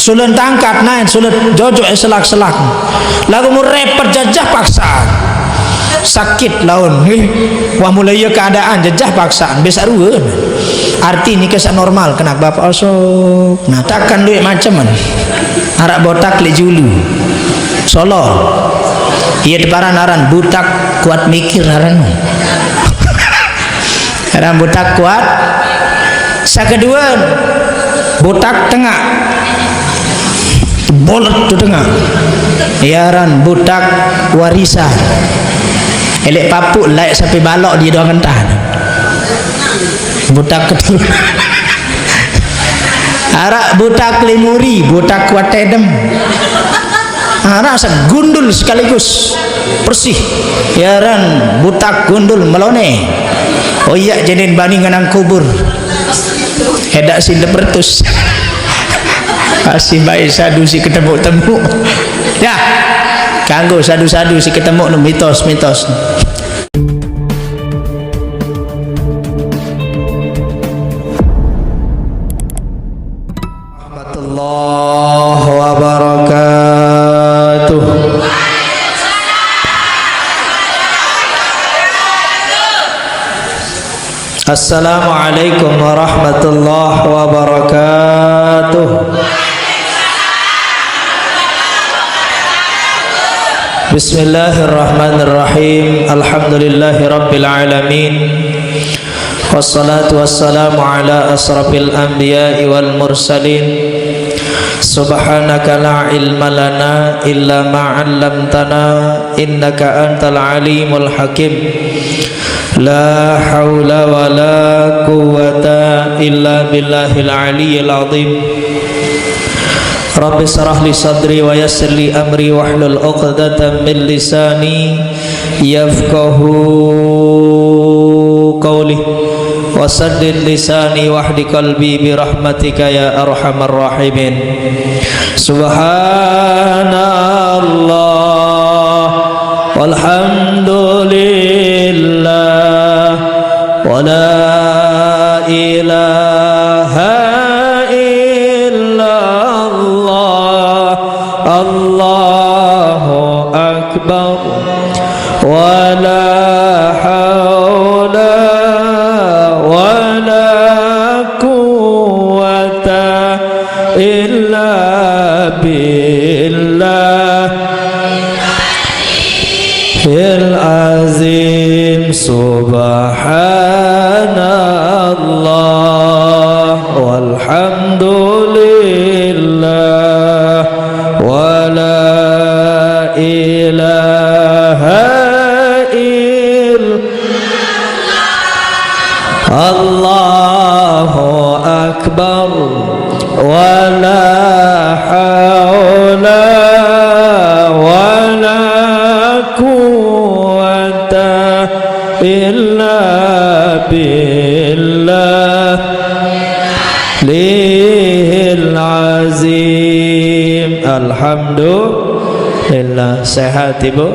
sulen tangkat naik sulen jojok selak-selak lagu mu repot jajah paksaan sakit laun wah mulai keadaan jajah paksaan besar ruan arti ini kesan normal kena bapak osok nah takkan duit macam mana arak botak le julu Solo iya deparan aran butak kuat mikir aran aran butak kuat kedua botak tengah bolot tu tengah iaran butak warisan elek papuk laik sampai balok di doang entah butak kedua arak butak lemuri butak kuat tedem arak segundul sekaligus bersih iaran butak gundul melone oh iya jenin bani nganang kubur hedak si lepertus kasih baik sadu si ketemu-temu ya kanggo sadu-sadu si ketemu no mitos-mitos warahmatullahi wabarakatuh. Assalamualaikum warahmatullahi wabarakatuh. Bismillahirrahmanirrahim. Alhamdulillahi rabbil alamin. Wassalatu wassalamu ala asrafil anbiya'i wal mursalin. Subhanaka la ilma lana illa ma 'allamtana innaka antal alimul hakim. La haula wa la quwwata illa billahil aliyyil azim. Rabbi shrah li sadri wa yassir li amri wahlul 'uqdatam min lisani yafqahu qawli wa saddid lisani wahdi qalbi bi rahmatika ya arhamar rahimin. Subhanallah walhamdulillah wa la ilaha illallah Allahu akbar wa la hawla wa la quwwata illa billah azim. Subhanallah walhamdulillah wa la ilaha illallah Allahu akbar wa la hawla wa la quwwata illa billah lil azim. Alhamdulillah. Sehat ibu?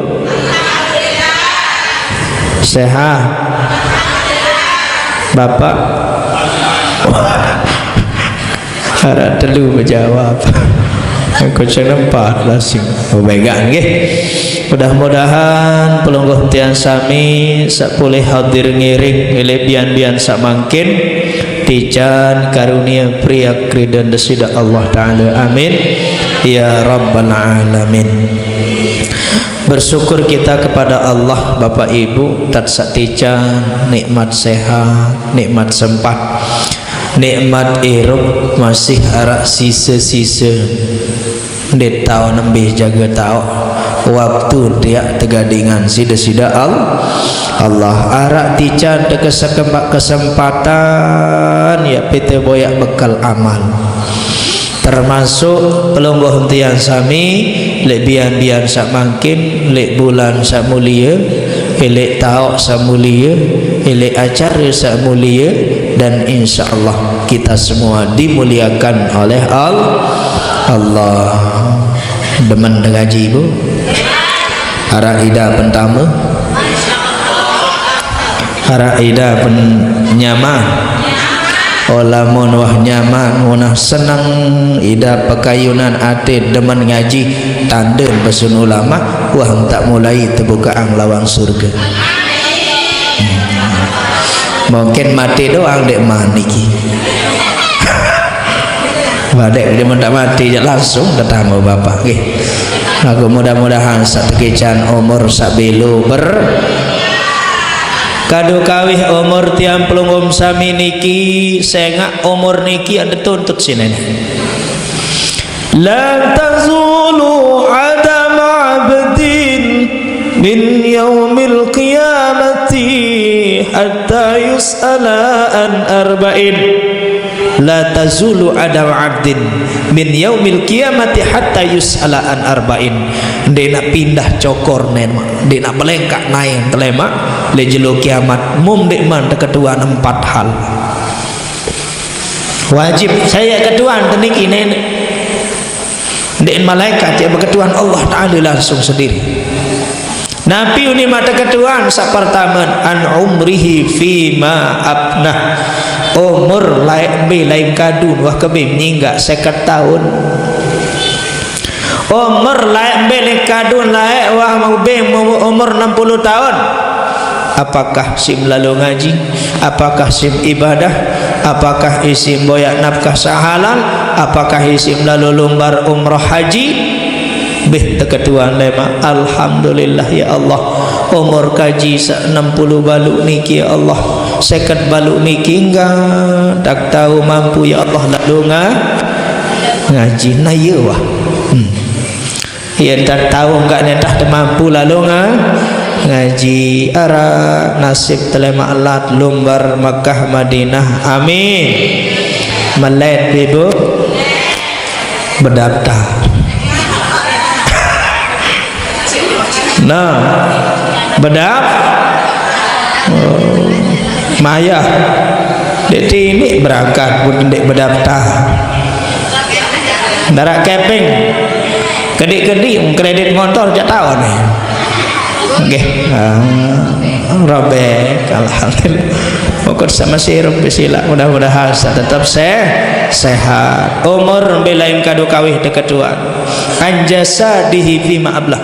Sehat bapak? Harap telu menjawab aku cenempat lasing pemegang nggih. Mudah-mudahan pelungguh tiang sami sapulih hadir ngiring lebian-bian samangkin tijan karunia priyak ridha desida Allah taala amin ya rabbal alamin. Bersyukur kita kepada Allah Bapak Ibu tatsak tijan nikmat sehat, nikmat sempat, nikmat irup masih arak sisa-sisa di tahun lebih jaga tahu waktu dia tegadingan sida-sida Allah arak tican kesempatan ya pite boyak bekal amal termasuk pelungguh tiang sami lek bian-bian sak mangkin lek bulan sak mulia lek tauk sak mulia lek acara sak mulia dan insyaallah kita semua dimuliakan oleh Allah. Demen ngaji ibu harap ida pertama harap ida penyaman lamun wah nyaman munah senang ida pekayunan ate demen ngaji tanden pesun ulama wah tak mulai terbukaan lawang surga. Mungkin mati doang dek maniki. Badek dia mendak mati langsung ketemu bapak nggih. Aku mudah-mudahan satekecan umur sabelu ber kado kawih umur tiang pelungum sami niki sengak umur niki ada tuntut sini. La tazulu adam abdin min yaumil qiyamati hatta yus'ala an arba'in. La tazulu adam abdin min yaumil qiyamati hatta yus'ala an arba'in. Dia nak pindah cokor nen, dia nak melengkak naik telemak le jelo kiamat mum dek man ketuan 4 hal wajib saya ketuan teniki nen dek malaikat ya berketuan Allah Taala langsung sendiri. Nabi ini mata ketuan sak pertama an umrihi fima abnah, umur lain be lain kadun wah kebe meninggal 50 tahun. Umur lain be lain kadun lain wah mau be umur 60 tahun. Apakah sim lalu ngaji, apakah sim ibadah, apakah isim boyak nafkah sahalal, apakah isim lalu lumbar umrah haji. Beh teketuan lema alhamdulillah ya Allah umur kaji 60 baluk niki ya Allah 50 baluk niki enggak tak tahu mampu ya Allah lalu ngaji na ya wah ya tak tahu enggak nentah mampu lalu ngaji ara nasib telema alat lumbar Makkah Madinah amin melet ibu berdaftar. Nah, bedap maya dek ini berangkat pun dek berdaftar darat keping kedik-kedik kredit motor jak tahu nih okay. Robek alhamdulillah pokok sama sirup bisila mudah-mudahan tetap sehat umur belain kado kawih deketuan anjasa dihifi ma'ablah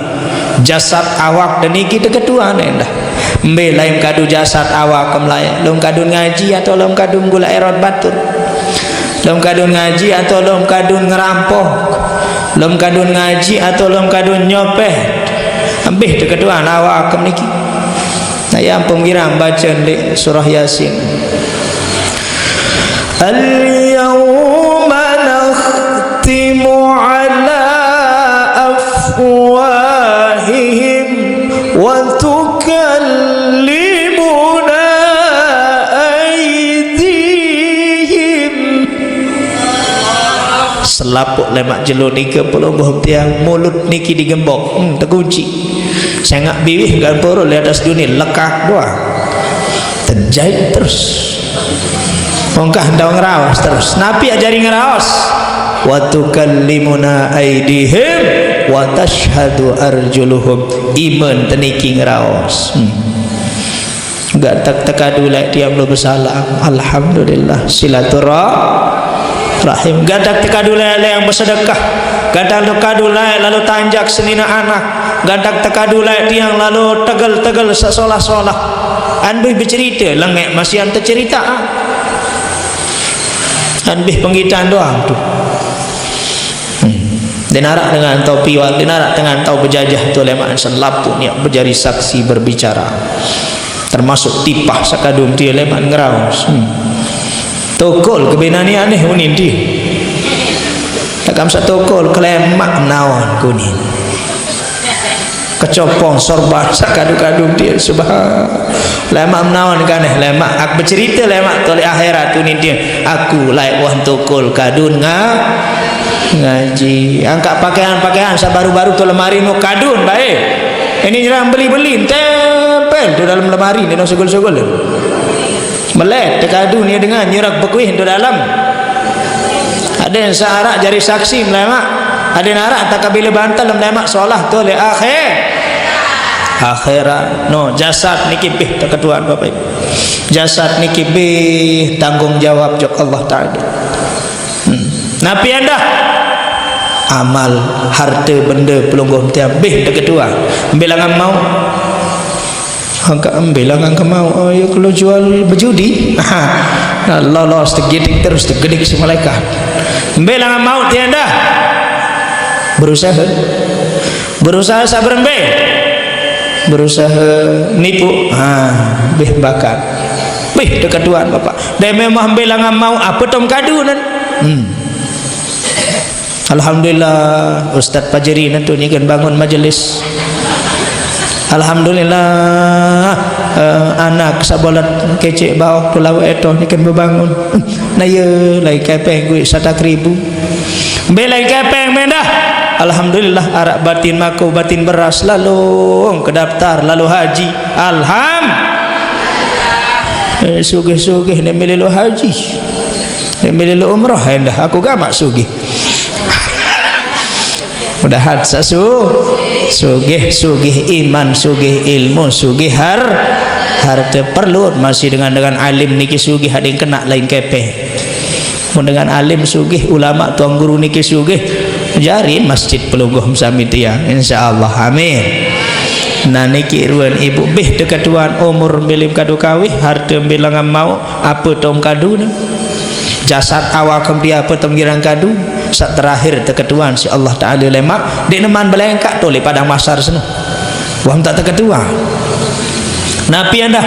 jasad awak dan iki deketuan endah mbelain kado jasad awak kemlaya lom kadun ngaji atau lom kadun gula erot batur lom kadun ngaji atau lom kadun ngerampok lom kadun ngaji atau lom kadun nyopet ambih deketuan awak kemniki nah yang pengiram baca di surah Yasin al-yawma nakhtimu ala afwahihim wa tukallimuna aydihim selapuk lemak jelo niki pelumbuh tiang mulut niki digembok terkunci saya ngak biwih gan poro di atas dunia lekak doang terjahit terus mongkah ndau ngerawas terus Nabi ajari ngerawas wa tukallimuna aydihim wa tashhadu arjuluhum iman teniki ngerawas enggak tekadu lek dia belum bersalah alhamdulillah silaturahim gadak tekadu lek yang bersedekah gadak tekadu lek lalu tanjak senina anak gadak tekadu lek tiang lalu tegel-tegel sesolah-solah anbih bercerita lengek masih ante cerita anbih penggitaan doang tu dinarak dengan topi wal dinarak dengan tau berjajah tu lemak selapu ni berjari saksi berbicara termasuk tipah sakadum dia lemak ngeraus tokol kebenani aneh unin dia takam satokol kelemak naon kuning kecopong sorban sakadu-kadum dia subhan lemak menawan kan lemak aku bercerita lemak toleh akhirat tu ni dia aku laik wah tokol kadun ngaji angkat pakaian-pakaian sabaru-baru tu lemari mu kadun baik ini nyerang beli-beli tempel tu dalam lemari ni dong segol-segol melet tekadu ni dengan nyerak bekuih tu dalam ada yang searak jari saksi melemak ada yang arak tak kabila bantal melemak solah tu le akhir akhirat. No, jasad niki bih teketuan Bapak Ibu. Jasad niki bih tanggung jawab jok Allah Ta'ala. Napi anda amal harta benda pelungguh tiap bih teketuan. Bilangan mau angka bilangan ke mau. Oh ya kalau jual berjudi lolos tergedik terus tergedik si malaikat. Bilangan mau tiada berusaha sabar be berusaha nipu bih bakat bih deketuan Bapak dan memang bilangan mau apa tom kadu nan alhamdulillah Ustaz Pajeri nanti ni kan bangun majelis. Alhamdulillah anak sabolat kecek bawah tu lawa eto ni kan berbangun naya lai kepeng gue 100.000 belai kepeng mendah. Alhamdulillah arak batin maku batin beras lalu ke daftar lalu haji. Sugih-sugih ni milih haji ni milih umrah hendah aku gamak sugih udah hadsa sugih iman sugih ilmu sugih harta perlu masih dengan alim niki sugih ada yang kena lain kepe dengan alim sugih ulama tuang guru niki sugih jari masjid pelungguh samitia insyaallah amin. Nah niki ruan ibu bih deketuan umur milim kadu kawih harta bilangan mau apa tom kadu jasad awal kembali apa tom girang kadu saat terakhir teketuan si Allah Ta'ala lemak di neman belengkak toleh padang masar senu wang tak teketuan. Napi anda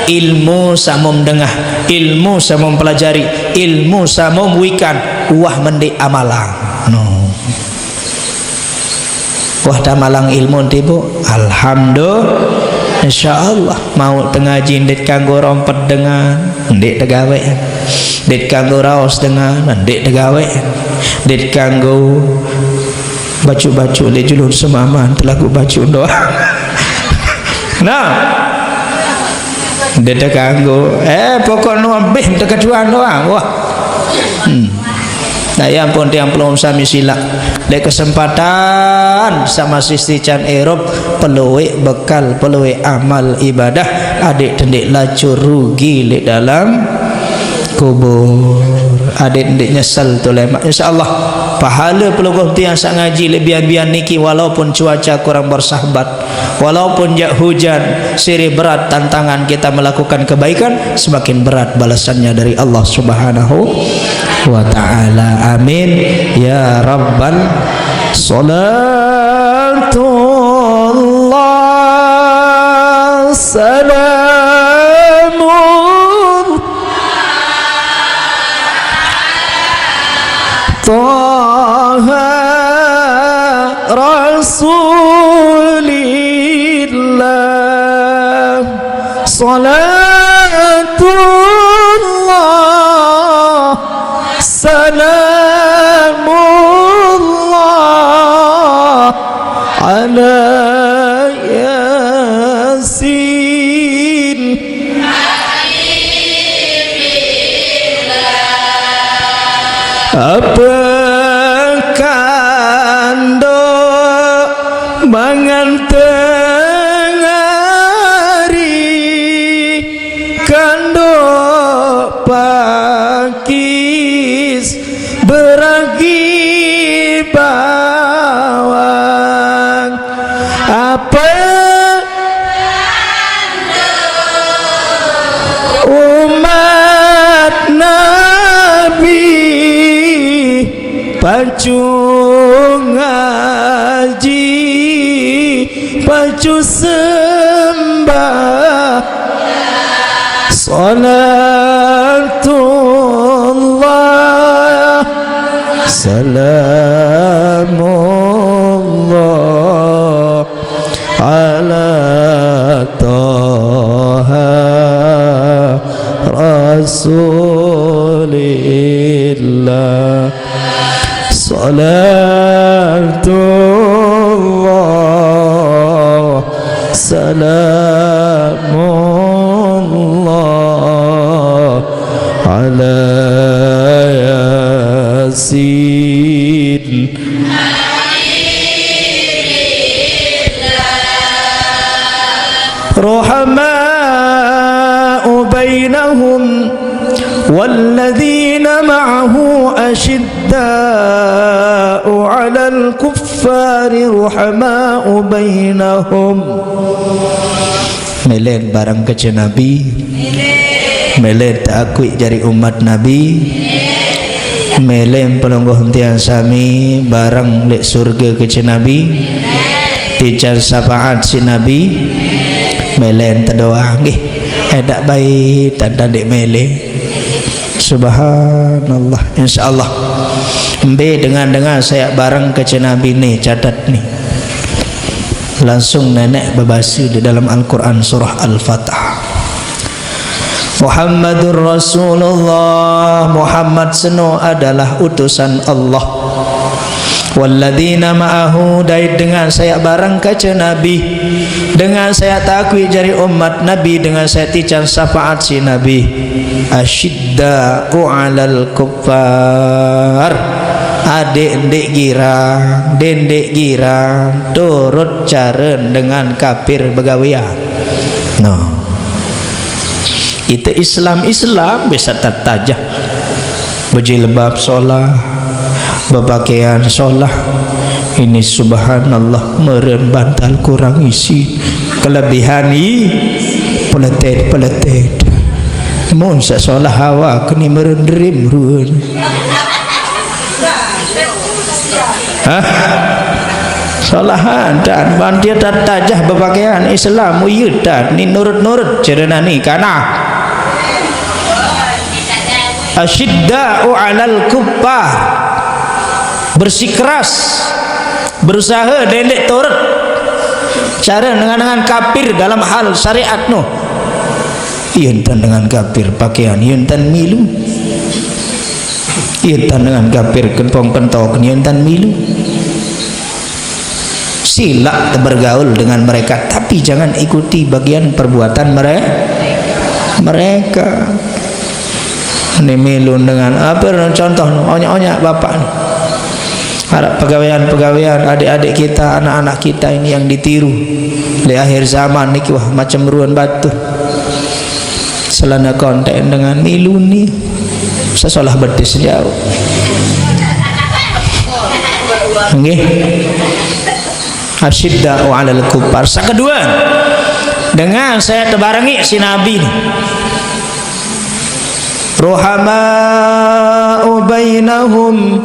ilmu samum dengah ilmu samum pelajari ilmu samum wikan wah mendik amalang no. Wah damalang ilmu tibu alhamdulillah insyaallah mau tengaji ndik kanggo rompet dengan ndik tegawe ndik kanggo raos dengan ndik tegawe ndik kanggo bacu-bacu le julur semaman telagu bacu doa nah ndik kanggo pokok no beh teketuan doang wah nah ya ampun tiang pelum sami sila le kesempatan sama sisti can Erop peluwe bekal peluwe amal ibadah adik tendik lacur rugi le dalam kubur adik tendik nyesal tu lemak insyaallah pahala pelungguh tiang sak ngaji lebihan-bihan niki walaupun cuaca kurang bersahabat walaupun hujan sirih berat tantangan kita melakukan kebaikan semakin berat balasannya dari Allah Subhanahu wa ta'ala amin ya rabbal salatullah salamun taha rasulillah salatullah salamullah ala yasin apa kando mangan tengari kando pakis beragi bawang apa umat Nabi pacu ngaji pacu sembah salatullah salamullah ala taha rasulillah salatullah salamullah ala yasin ruhama'u bainahum walladzina ma'ahu asyidda'u 'alal kuffari ruhama'u bainahum. Melen barang kece Nabi, melen takui jari umat Nabi, melen pelonggoh tiang sami barang lek surga kece Nabi, tijar syafaat si Nabi, melen terdoa nggih edak baik tanda dek mele. Subhanallah, insyaallah mbe dengan saya barang kece Nabi nih, catat nih langsung nenek berbahasa di dalam Al-Quran surah Al-Fatah. Muhammadur Rasulullah, Muhammad seno adalah utusan Allah. Walladzina ma'ahu, dai dengan saya barang kaca Nabi, dengan saya takwi jari umat Nabi, dengan saya tican syafaat si Nabi. Asyidda'u 'alal kuffar, adik-adik girang, dendek girang, turut caren dengan kafir begawian. No, itu Islam bisa tertajah berjilbab solah, berpakaian solah. Ini subhanallah meren bantal kurang isi, kelebihan ini peletet mun sesolah hawa kini meren dream ruan. Salahan dan bantia tajah berpakaian Islam uyud dan ni nurut cerana ni kana asyidda'u 'alal kuffar, bersikeras berusaha dendek turut cara dengan kafir dalam hal syariat no. Ientan dengan kafir pakaian, ientan milu, ientan dengan kafir kentong kentok, ientan milu. Sila bergaul dengan mereka, tapi jangan ikuti bagian perbuatan mereka. Ini milu dengan apa? Contoh onyak-onyak bapak nih. Harap pegawaian adik-adik kita, anak-anak kita ini yang ditiru di akhir zaman nih, wah macam ruan batu. Selana konten dengan milu nih, sesolah betis jauh. Nggih. Asyidda'u 'alal kuffar. Kedua, dengan saya terbarengi si Nabi ruhama'u bainahum,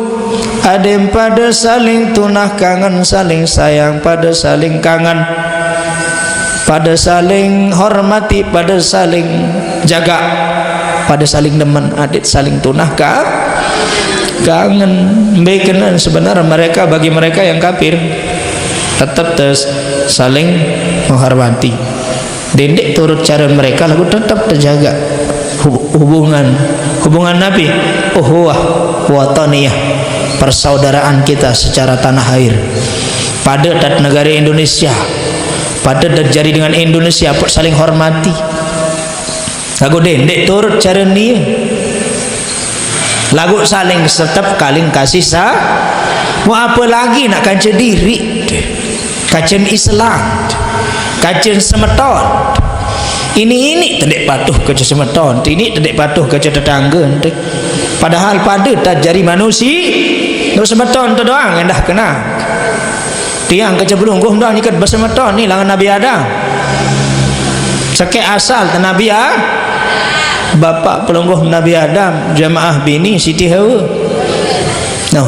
ada pada saling tunah kangen, saling sayang, pada saling kangen, pada saling hormati, pada saling jaga, pada saling demen, adik saling tunah kangen. Baiknya sebenarnya mereka, bagi mereka yang kafir tetap saling menghormati, dendek turut cara mereka lalu tetap terjaga hubungan Nabi, uhuwah wataniyah, persaudaraan kita secara tanah air pada negara Indonesia, pada terjadi dengan Indonesia saling hormati lagu dendek turut cara ni lagu saling tetap kaling kasih mau apa lagi nak kancen diri, kancen Islam, kancen semeton. Ini tidak patuh ke semeton, ini tidak patuh ke tetangga. Padahal pada terjadi manusia no semeton tu doang yang dah kena. Tiang ke belungguh dah nikat bersemeton ni langan Nabi Adam. Sakit asal tu Nabi bapak pelungguh Nabi Adam, jamaah bini Siti Hawa. No.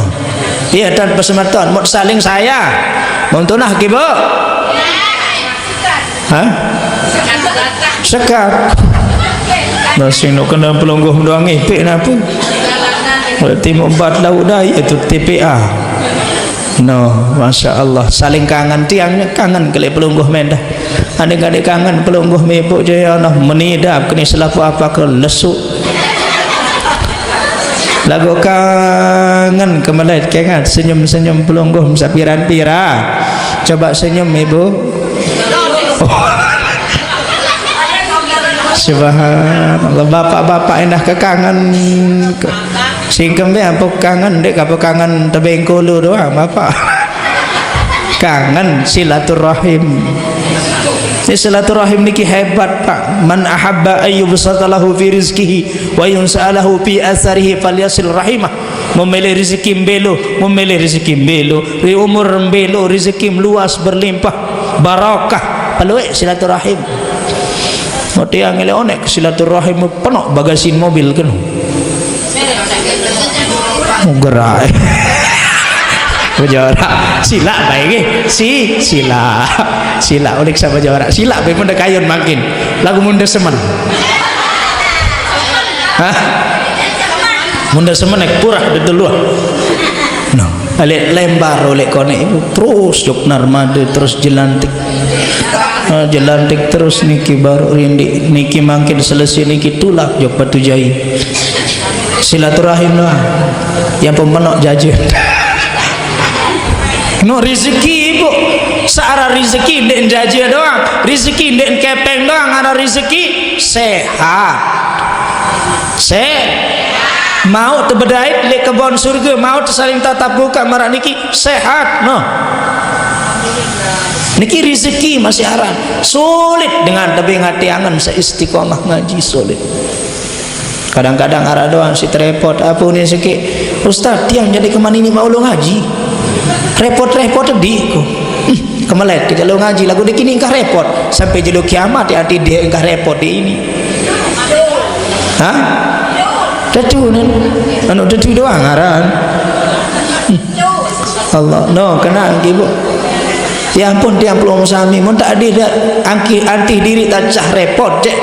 Dia dan bersemeton mau saling saya mau tunah kibo sekat masih nak kena pelungguh doang ipik napa berarti membuat lauk dah itu TPA. No, Masya Allah, saling kangen, tiangnya kangen kali pelungguh mendah, adik-adik kangen pelungguh mebuk je ya Allah menidap kini selapu apa ke lesuk lagu kangen kemelait kengat senyum-senyum pelungguh sapiran-pira, coba senyum ibu. Subhanallah, bapak-bapak indah kekangen singkem be apa kangen dek apa kangen tebengkulu doang bapak kangen silaturahim Silaturahim niki hebat Pak. Man ahabba ayyubsatalahu fi rizqihi wa yunsa'alahu fi atharihi falyasil rahimah. Memilih rezeki mbelo, memilih rezeki mbelo, umur mbelo, rezeki luas berlimpah, barakah. Peluik silaturahim. Mati yang onek silaturahim penuh bagasin mobil kan. Gerai. Bajawara sila baik sila oleh sama bajawara sila baik munda kayun makin lagu munda semen munda semen ek purah de dulu no alik lembar oleh kone ibu terus jok narmada terus jelantik jelantik terus niki baru rindi niki makin selesai niki tulak jok batu jai silaturahim lah yang pemenok jajan no rezeki ibu searah rezeki ndek jaja doang rezeki ndek kepeng doang ada rezeki sehat mau terbedait lek kebon surga mau tersaling tatap buka marah niki sehat no niki rezeki masih arah sulit dengan tebing hati angan seistiqomah ngaji sulit kadang-kadang arah doang si terepot apa ini sikit Ustaz tiang jadi kemana ini mau lo ngaji repot-repot diku kemelet kita lo ngaji lagu dikini engkau repot sampai jelo kiamat ya dia engkau repot di ini datu anu datu doang aran Allah no kena ibu ya ampun tiang pelong sami mun tak ada anti diri tak cah repot cek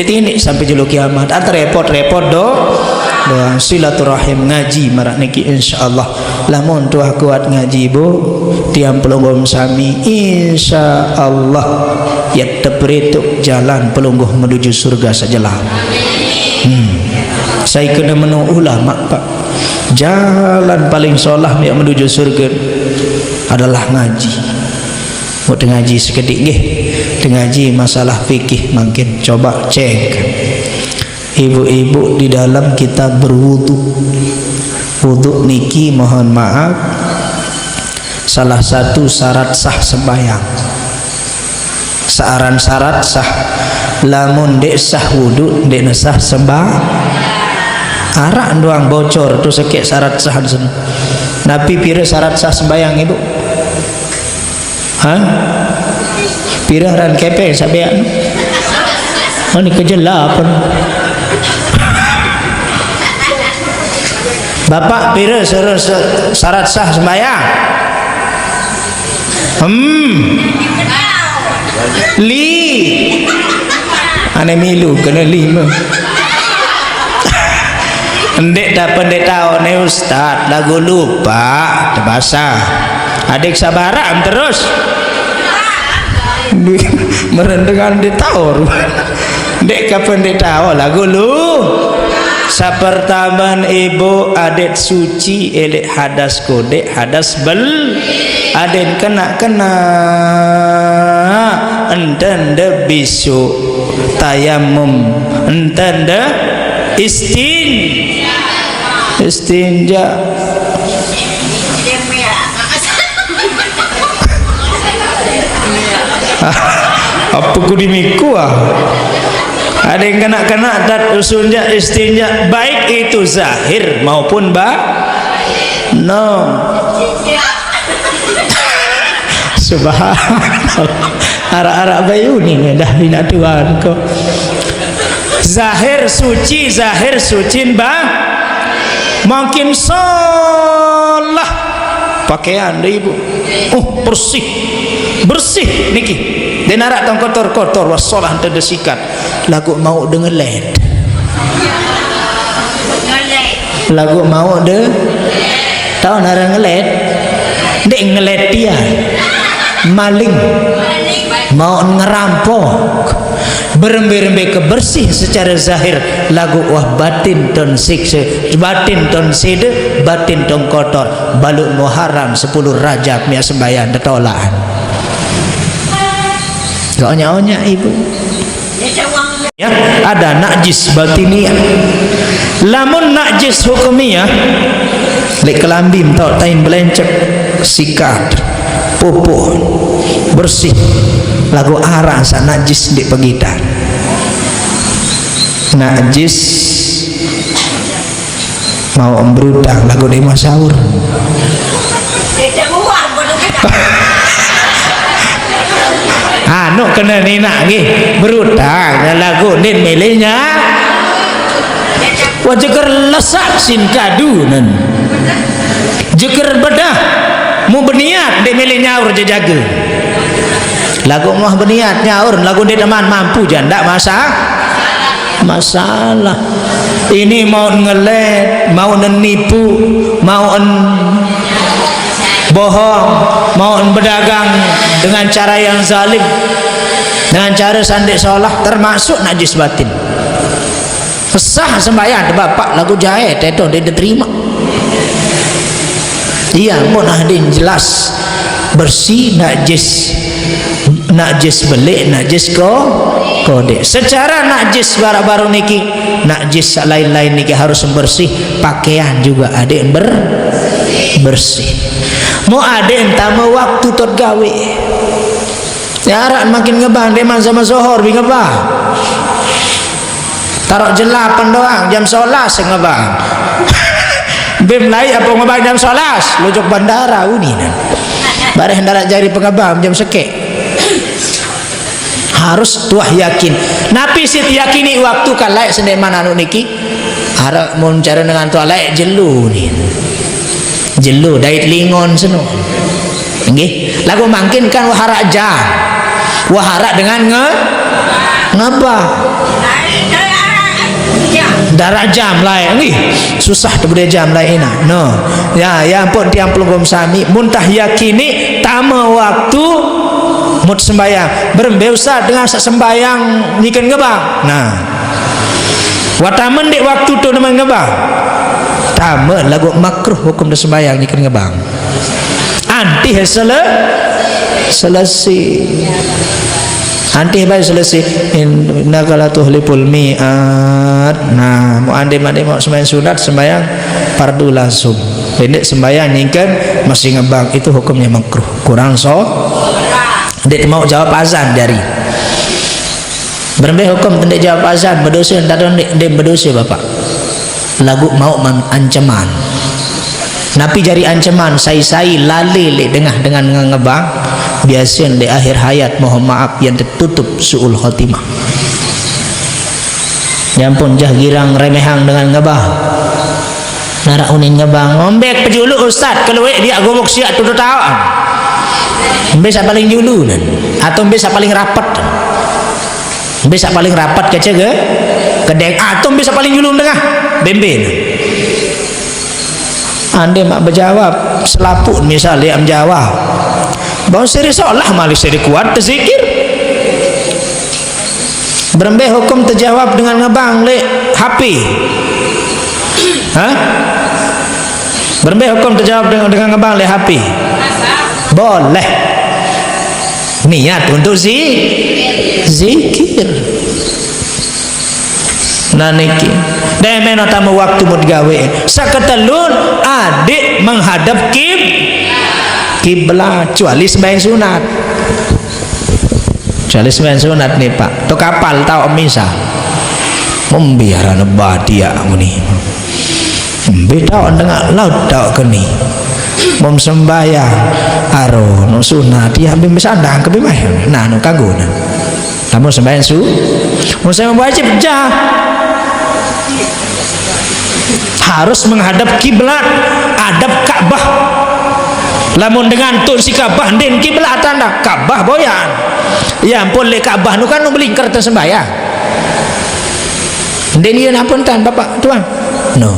ditinik sampai jelo kiamat atau repot-repot doang silaturahim ngaji marak niki insyaallah lamun tuah kuat ngaji bu tiang pelonggom sami insyaallah ya tebrituk jalan pelungguh menuju surga sajalah saya kena menung ulama Pak jalan paling solah yang menuju surga adalah ngaji mau ngaji sekedik nggih ngaji masalah fikih makin coba cek ibu-ibu di dalam kita berwudu wudu niki mohon maaf salah satu syarat sah sembahyang searan syarat sah lamun dek sah wudu dek sah arak doang bocor tu sekek syarat sah Nabi pira syarat sah sembahyang ibu pira ran kepeng sampean ini kejelapan Bapak pira syarat sah sembahyang li ane milu kena lima ndek tak pendek tahu ne Ustaz lagu lupa terbasa adik sabaram terus merendengan di tahu ndek kapan ndek tahu lagu lu sapertaman ibu adet suci elek hadas kodek hadas bel aden kena enten de bisu tayamum enten de istinja apa kudimiku ada yang kena dat usulnya istinja baik itu zahir maupun no subhanallah arah-arah bayuni dah bina Tuhan kok zahir suci mungkin sholah pakaian ibu bersih niki dan arak tong kotor wasolah terdesikat lagu mau dengan led lagu mau de tahu nara ngeled dek ngeled dia maling mau ngerampok berembe-rembe kebersih secara zahir lagu wah batin ton siksa batin ton sede batin ton kotor baluk muharram 10 Rajab mia sembahyang detolaan onya-onya ibu ya ada najis batiniah lamun najis hukumiyah lek kelambim tau tain belencek sikat pupuk bersih lagu arah sa najis di pegitan najis mau berutang lagu di masaur anu kena nina nggih berutang lagu din milihnya wajeker lesak sin kadunan jeker bedah mu berniat di milih nyaur jaga lagu mah berniat nyaur lagu di teman mampu janda masalah ini mau ngelet mau menipu mau bohong mau berdagang dengan cara yang zalim dengan cara sandik sholah termasuk najis batin sah sembahyang bapak lagu jahe teto dia diterima iya pun hadin jelas bersih najis belik najis kode secara najis baru niki najis lain-lain niki harus bersih pakaian juga ada yang bersih mau ada yang tamu waktu tot gawe jarak makin ngebang deman sama zohor bi ngebang taruh jelapan doang jam 11 ngebang bim lain apa ngebang jam 11 lojok bandara uninan bareng hendak jari pengebang jam sekek harus tuah yakin napi sit yakini waktu kan layak sendiri mana anu niki harap mau cara dengan tuah layak jelu nih jelu dait lingon seno nggih lagu mangkin kan wahara jam wahara dengan ngabah darah jam lain nggih susah tu bude jam lain no ya ampun tiang pelugum sami muntah yakini tama waktu mut sembayang berembeusa dengan sembayang nyikan ngebang nah watamen dek waktu tu nama ngebang tama lagu makruh hukum sembayang nyikan ngebang anti selesai anti baik selesai innaka tuhlipul mi'at nah mau ande mau sembahyang sunat sembahyang fardu langsung pendek sembahyang nyingkan masih ngebang itu hukumnya makruh kurang dia mau jawab azan dari berembeh hukum tidak jawab azan berdosa tak ada dia berdosa bapak lagu mau ancaman napi jari ancaman sai lali dengan ngebang biasanya di akhir hayat mohon maaf yang tertutup suul khotimah ya ampun jah girang remehang dengan ngebang narak unin ngebang ngombek pejulu ustad keluwe dia gobok siak tutup tawaan bisa paling dulu atau bisa paling rapat kece ke kedeng atau bisa paling dulu tengah bemben ande mak berjawab selaput misalnya menjawab bawa seri seolah malah seri kuat terzikir berembeh hukum terjawab dengan ngebang le HP berembeh hukum terjawab dengan ngebang le HP boleh niat untuk zikir nah niki dan meno tamu waktu mud gawe saketelun adik menghadap kiblat kecuali sembahyang sunat nih pak tu kapal tau misa membiarkan badia muni beda dengan laut tau keni mom sembahyang aro no sunat ya bim sandang ke bimah nah no kanggo nah tamu sembahyang mau saya wajib jah harus menghadap kiblat adab Ka'bah lamun dengan tun si Ka'bah den kiblat tanda Ka'bah boyan ya ampun le Ka'bah nu kan nu melingkar teh sembahyang den ieu napun tan bapak tuan no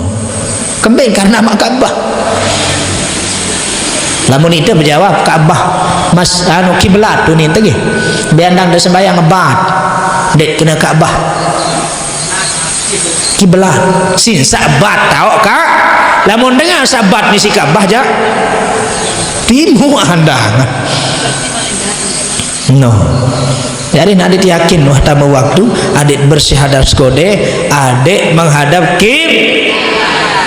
kembeng karena mak Ka'bah lamun itu menjawab Ka'bah mas anu kiblat tu ni teh beandang da sembahyang ngebat dek kena Ka'bah kiblat sin sabat tau kak lamun dengar sabat ni si Ka'bah jak timu anda no jadi adik yakin wah tamu waktu adik bersih hadap skode adik menghadap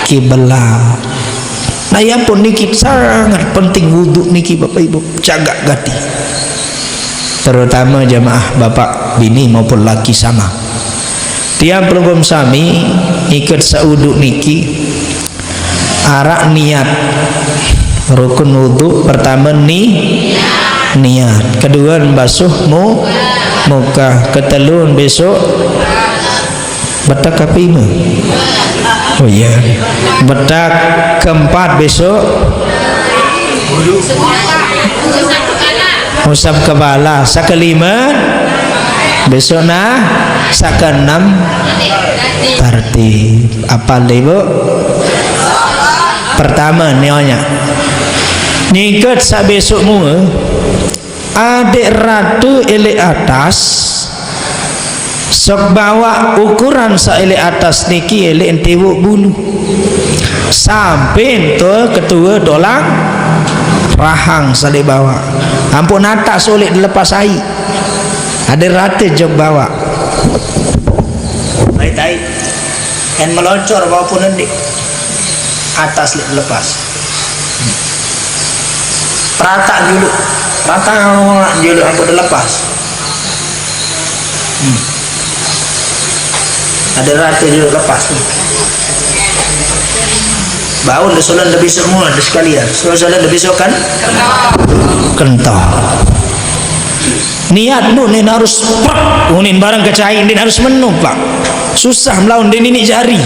kiblat nah ya pun niki sangat penting wudhu niki bapak ibu jaga gati terutama jamaah bapak bini maupun laki sama. Tiap pelugum sami ikut sauduk niki arak niat. Rukun wudhu pertama niat, kedua basuh muka, ketelun besok betak kapima. Oh iya, betak keempat besok usap kepala, sakelima besok sakenam tartib. Apa ibu? Pertama nyonya nyikat sa besok mua adik ratu elek atas sok bawa ukuran sa elek atas niki elek entewuk bulu sampai tu ketua dolang rahang salik bawa ampun atas oleh dilepas air adik ratu jok bawa baik-baik dan meloncor bawa pun nendik atas lepas perata dulu hampir lepas ada rata dulu lepas bau solan lebih semua ada sekalian solan lebih kan kental niatmu ni harus unin barang kecahin din harus menumpak susah melawan din ini jari.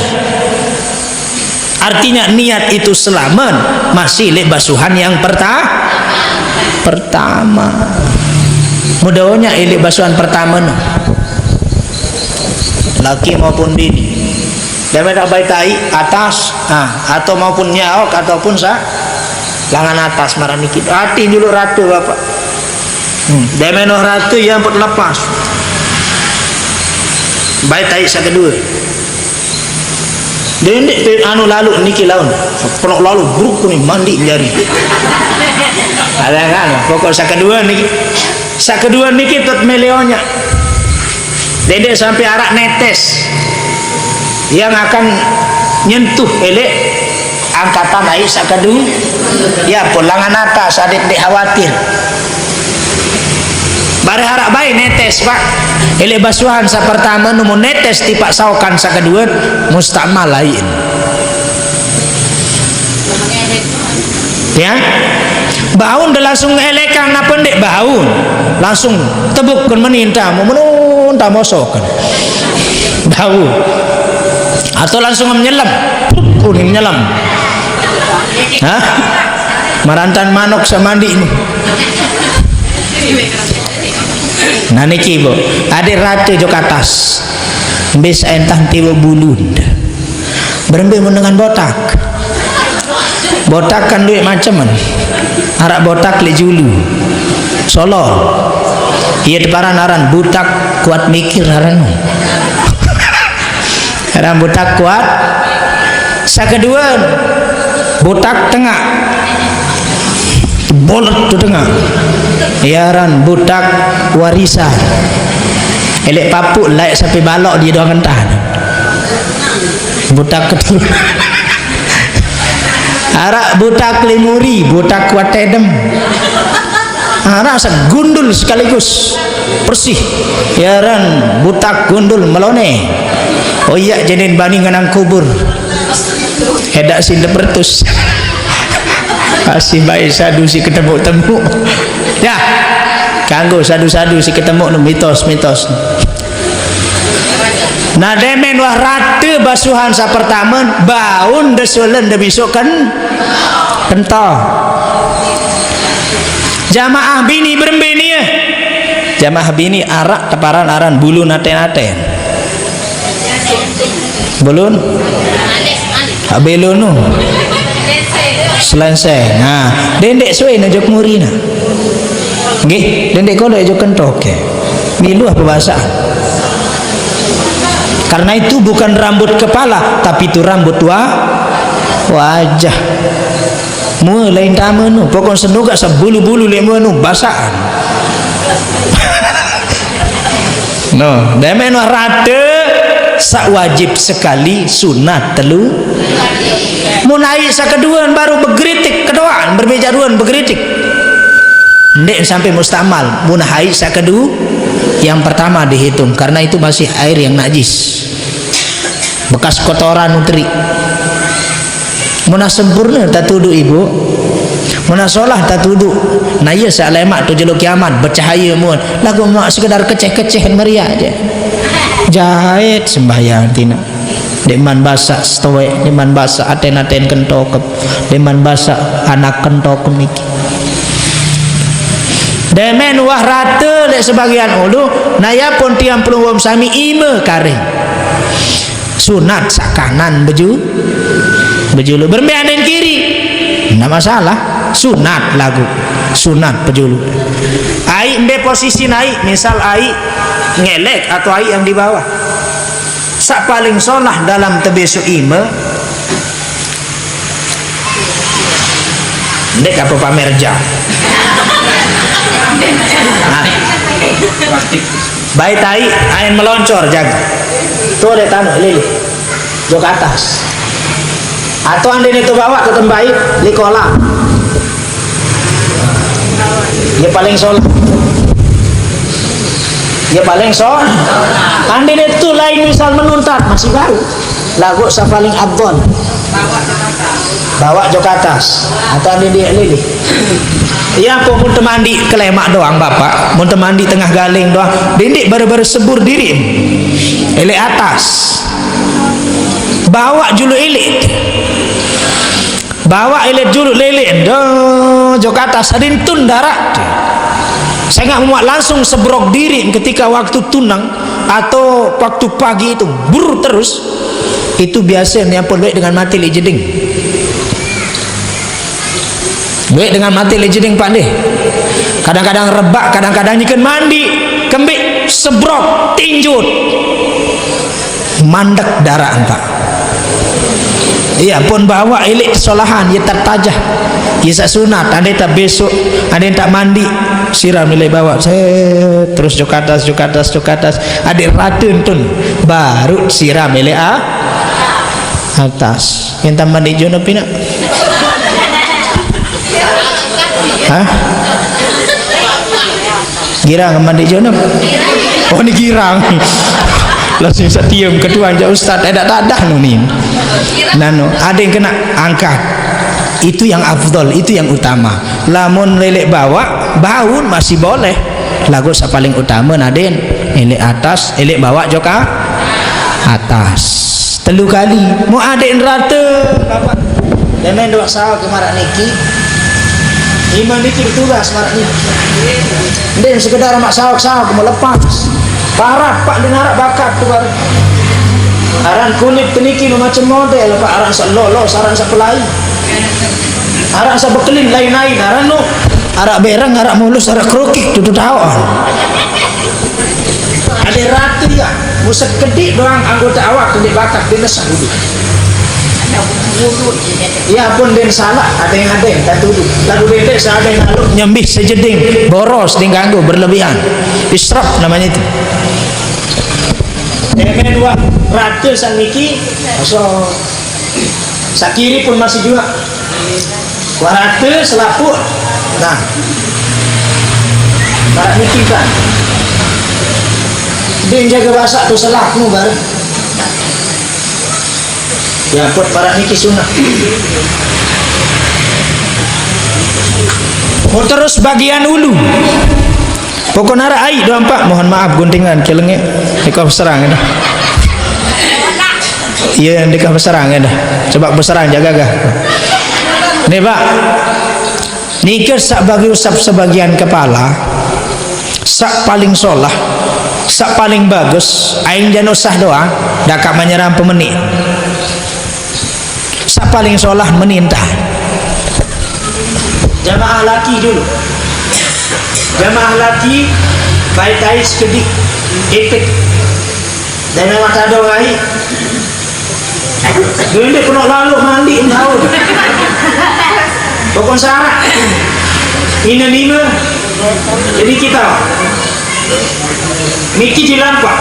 Artinya niat itu selamat masih lek basuhan yang pertama. Mudahnya lek basuhan pertama no. Laki maupun bini. Dan mereka baik tai atas, atau maupun nyaok ataupun langan atas marah nikit. Hati dulu ratu bapak. Dan menoh ratu yang pun lepas. Baik tai sa kedua. Dendek anu lalu niki laun pernah lalu buruk ni mandi jari ada kan pokok sa kedua niki tot meleonya dendek sampai arak netes yang akan nyentuh elek angkatan air sa kedua ya pulangan atas adik dek khawatir bare harap baik netes pak elek basuhan sa pertama numu netes tipak saukan sa kedua mustamal lain ya baun dah langsung elekan apa ndek baun langsung tebukkan meninta menunta mosokan baun atau langsung menyelam kuning menyelam marantan manok sama mandi ini nah niki bo adik ratu jok atas bisa entah tiba bulund berembe dengan botak kan duit macam mana harap botak le julu solo iya deparan aran butak kuat mikir aran aran butak kuat sa kedua botak tengah bolot tu tengah iaran budak warisan elek papuk laik sampai balok dia doang entah budak ketul arak budak lemuri budak kuat tedem arak segundul sekaligus bersih iaran budak gundul melone oh iya jenin bandingan ang kubur hedak sindepertus kasih baik sadu si ketemu-temu ya kanggo sadu-sadu si ketemu mitos nah demen wah ratu basuhan sa pertama baun desulen de besok kan kental jamaah bini berembeni ya jamaah bini arak teparan aran bulu naten-naten bulun abelunu selesai nah dendek suai najok murina nggih dendek kono najok kentok ya milu apa bahasa karena itu bukan rambut kepala tapi itu rambut wajah mulai tamanu pokok senuga sebulu-bulu lemanu basaan no demen rate sak wajib sekali sunat telu mulai sa keduaan baru bergeritik kedoaan berbejaruan bergeritik ndek sampai mustamal. Mun haid sakedu yang pertama dihitung karena itu masih air yang najis, bekas kotoran nutri. Mun sempurna tatudu ibu, mun solah tatudu. Nah iya salemak tu jeluk kiamat bercahaya mun. Lagu mak sekedar keceh-keceh meriah aja. Jahit sembahyang tina. Deman basa stowe, deman basa aten-aten kentokep, deman basa anak kentokep iki. Demen wah rata dek sebagian ulu naya pun tiang peluang sami ime kare sunat sak kanan baju lu bermeanin kiri nggak masalah, sunat lagu sunat baju lu. Ai mbe posisi naik misal ai ngelek atau ai yang di bawah sak paling solah dalam tebesu ime ndek apa pamer jah. Nah, baik tai ain meloncor jaga tuh ada tanah lili jok atas atau anda itu bawa ke tempat di kolam ya paling soleh ya paling soleh anda itu lain misal menuntat masih baru lagu paling abdon bawa jok atas atau anda dia lili. Iya, pun mandi kelemak doang bapak, mun mandi tengah galing doang, dindik baru-baru sebur diri, elek atas, bawa julu elek, bawa elek julu lele, jok atas, adin tun darat. Saya nggak mau langsung sebrok diri ketika waktu tunang atau waktu pagi itu bur terus, itu biasanya pun baik dengan mati lejeding. Baik dengan mati lejeding pak deh. Kadang-kadang rebak, kadang-kadang nyikan mandi, kembik, sebrok, tinjut, mandek darah pak. Iya pun bawa ilik solahan, ya tertajah, ya sunat. Ada tak besok, ada yang tak mandi, siram nilai bawa, terus juk atas, ada ratun tun, baru siram nilai atas. Yang tak mandi jono pina. Hah? Girang mandi jono. Oh ni girang. Langsung setiam kedua aja ustaz ada dadah nih. Nano ada yang kena angkat. Itu yang afdol, itu yang utama. Lamun lelek bawa, baun masih boleh. Lagu paling utama naden elek atas, elek bawa joka atas. Telu kali. Mau aden rata bapak. Demen dua sawah kemarin niki. Iman itu tugas marak ni. Dan sekedar mak sawak-sawak mau lepas. Parah pak dengar bakat tu baru. Aran kulit peniki macam model pak aran sa lolo, aran sa pelai. Aran sa bekelin lain-lain aran no. Arak berang, arak mulus, arak krokik tu tahu. Ada ratu ya, musak kedik doang anggota awak tu bakat binasa dulu. Ya pun den salah ada yang tak tuduh lalu bebek ada yang lalu nyembih sejeding boros diganggu berlebihan israf namanya itu. Yang kedua ratu sang niki so sakiri pun masih juga warate selaput nah barat niki kan dia jaga bahasa tu selapmu baru ya buat para niki sunnah. Oh terus bagian ulu pokoknya ai doang pak mohon maaf guntingan kelenge dikau serang dah iya dikau serang dah coba berserang jaga gak nih pak nikah sak bagi usap sebagian kepala sak paling solah sak paling bagus aing janusah doang dakak menyerang pemenit paling solah menintah jamaah laki dulu jamaah laki baik tai sekedik epek dan memang tak ada ngai gede kena lalu mandi tahu pokok syarat ini lima jadi kita Miki jilampak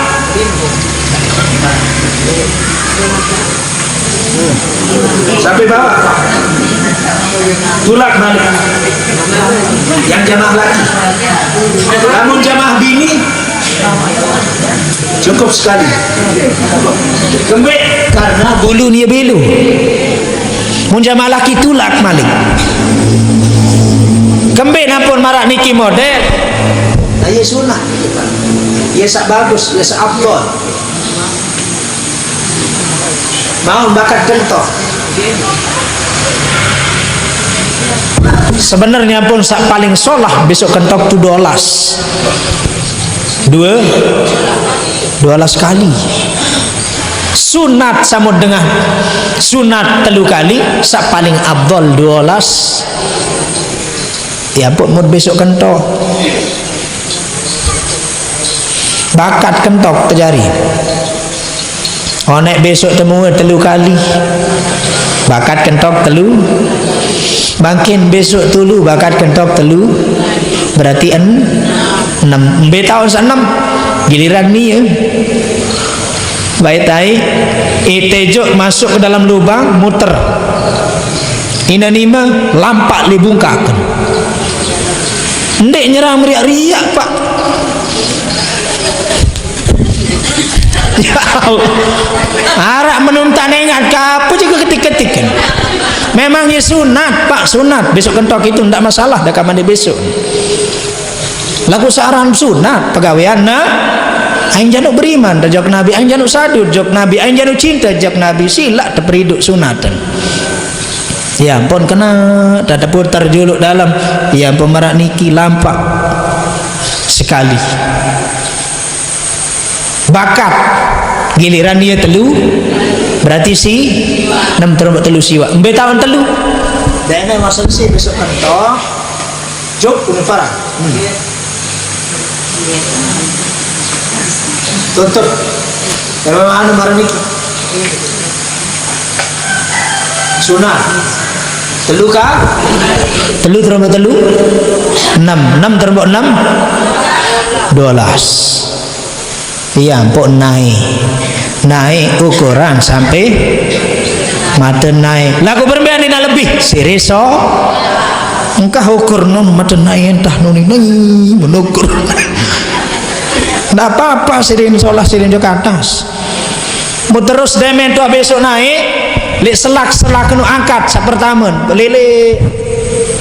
sampai bawah tulak balik yang jamaah laki. Namun jamaah bini cukup sekali. Kembali karena bulu ni belu. Mun jamaah laki tulak malik. Kembali napun marak niki model. Nah, ya sunnah. Ya sak bagus, ya sak afdal. Mau bakat kentok. Sebenarnya pun sak paling solah besok kentok tu 12 kali. Sunat samud dengan sunat 3 kali, sak paling afdal 12. Ya pun mud besok kentok. Bakat kentok terjadi. Onek besok temu 3 kali. Bakat kentok 3. Bangkin besok tulu bakat kentok 3. Berarti 6. Tahun 6 giliran ni ya. Baik tai itejok masuk ke dalam lubang muter. Ina nima lampak libungkakan. Ndek nyerang riak-riak pak. Ya harap menuntan ingat kapu juga ketik-ketik kan. Memangnya sunat pak, sunat besok kentok itu tidak masalah dah kapan besok. Lagu saran sunat pegawaian na aing januk beriman jok nabi, aing januk sadut jok nabi, aing januk cinta jok nabi, sila terperiduk sunatan. Ya ampun kena tak putar juluk dalam. Ya ampun marak niki lampak sekali. Bakat giliran dia 3 berarti si 6 terumbat 3 siwa 4 tahun 3 dan maksud si besok kentok jok punya farah tutup kalau anu marah niki sunat 3 kah 3 terumbat 3 6 terumbat 6 12. Iya empuk naik ukuran sampai mata naik lagu bermain ini lebih siriso engkau ukur non mata naik entah nuni menukur tidak apa-apa sirin solah sirin ke atas mau terus demen tu besok naik li selak-selak nu angkat sak pertama lele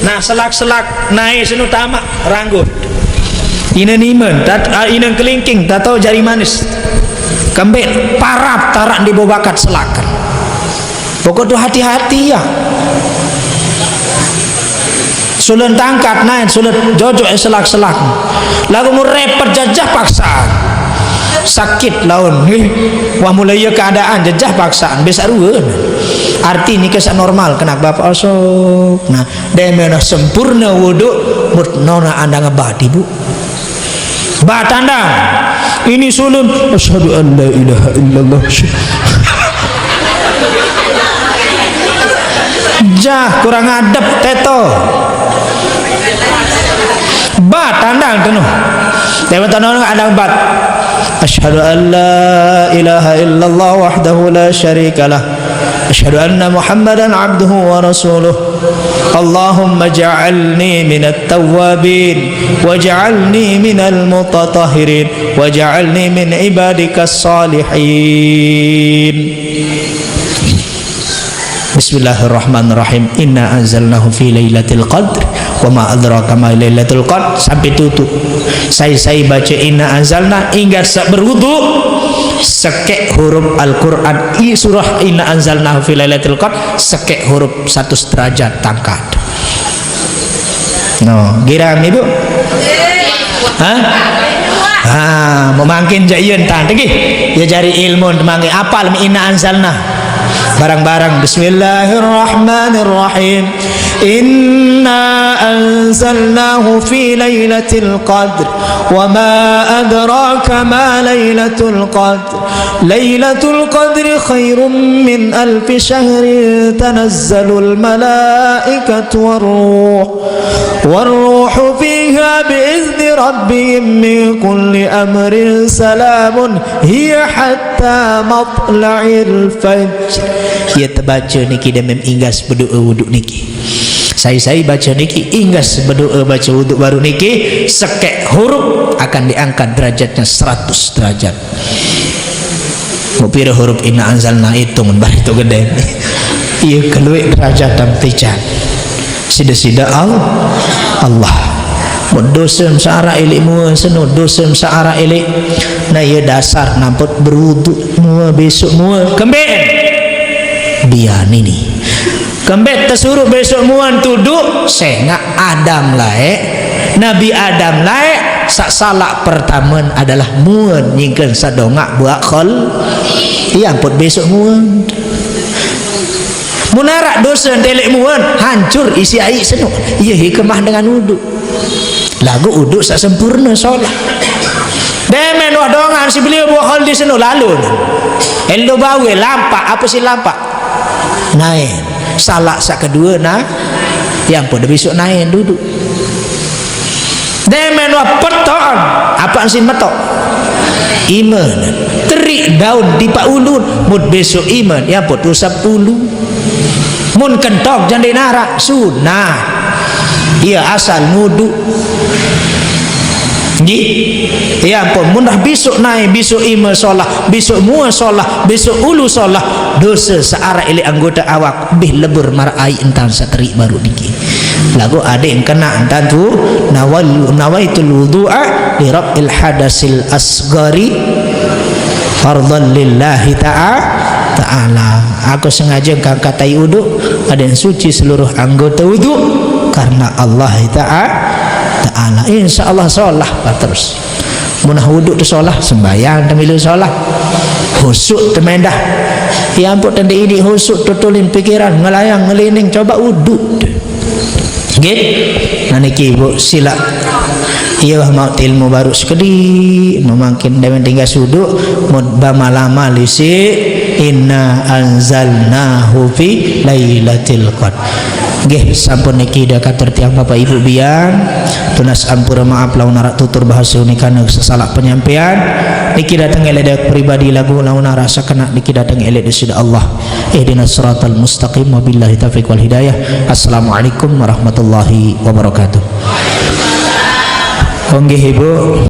nah selak-selak naik sinu tamak ranggut ina nimen ina kelingking tak tahu jari manis kembali parat tarak di bawah bakat selakan pokok tu hati-hati ya sulen tangkat naik sulen jojok selak-selak lagu mu repot jajah paksa sakit laun wah mulai keadaan jajah paksaan besar ruan arti ni kesan normal kena bapak osok nah demena sempurna wuduk mut nona anda ngebadi bu batanda ini sulun asyhadu an la ilaha illallah jah kurang adab teto batanda tu no teman ada bat asyhadu an la ilaha illallah wahdahu la syarikalah asyhadu anna muhammadan abduhu wa rasuluh Allahumma ja'alni minat tawwabin waj'alni minal mutatahhirin waj'alni min ibadikas salihin. Bismillahirrahmanirrahim. Inna anzalnahu fi lailatul qadr wa ma adraka ma lailatul qadr sampai tutup. Saya baca inna anzalna hingga berwudu sekek huruf Al-Quran surah inna anzalnahu fi lailatul qadr sekek huruf 1 derajat tangkat. No, giram ibu? Memangkin jayan tan lagi. Ya cari ilmu temangke apal inna anzalna. Barang-barang bismillahirrahmanirrahim. Inna anzalnahu fi lailatul qadr wa ma adraka ma lailatul qadr. Lailatul qadri khairum min alfi syahrin tanazzalul malaikatu والروح فيها بإذن ربهم من كل أمر سلام هي حتى مطلع الفجر. Ya terbaca niki dan mem inggas berdoa wuduk niki Saya baca niki inggas berdoa baca wuduk baru niki sekek huruf akan diangkat derajatnya 100 derajat. Mupira huruf inna anzalna itu mun bar itu gede. Iya keluik derajat dan tijan. Sida-sida Allah. Mun dosa seara elik mua seno dosa seara elik. Nah ya dasar nampot berwuduk mua besok mua kembali. Biar ini. Kembet tersuruh besok muan tuduk sengak Adam lae Nabi Adam lae sak salak pertama adalah muan nyingkeun sadongak buat khol iya pot besok muan munarak dosa telek muan hancur isi air senuk iya hikmah dengan wuduk lagu wuduk sak sempurna solat demen wah dongan si beliau buat khol di senuk lalu elo bawe lampak apa sih lampak naik salak sak kedua nah yang pada besok naik duduk demen wah peton apa sih metok iman terik daun di pak ulun mud besok iman yang pot usap ulu mun kentong jandai narak sunnah ia asal nudu ya ampun mundah besok naik besok iman solah besok mua solah besok ulu solah dosa searah ili anggota awak bih lebur marai entan sateri baru diki lagu ada yang kena entan tu nawaitul wudu'a li rabbil hadasil asgari fardhan lillahi ta'ala aku sengaja katai wudu ada yang suci seluruh anggota wudu karena Allah ta'ala insyaallah solah terus munah wuduk tu solah sembahyang tamilu solah husuk temendah ya ampun tanda ini husuk tutulin pikiran ngelayang ngelining coba wuduk nggih naniki ibu sila iya mau ilmu baru sekali memakin demen tinggal suduk mudba malama lisi inna anzalnahu fi lailatul qadr nggih sampun niki dah katur tiang bapak ibu biang tunas ampura maaf laun narak tutur bahasa unikana salah penyampaian niki datang elek pribadi lagu laun rasa kena niki datang elek di sida Allah ihdinas siratal mustaqim wabillahi taufiq wal hidayah. Assalamualaikum warahmatullahi wabarakatuh. Nggih ibu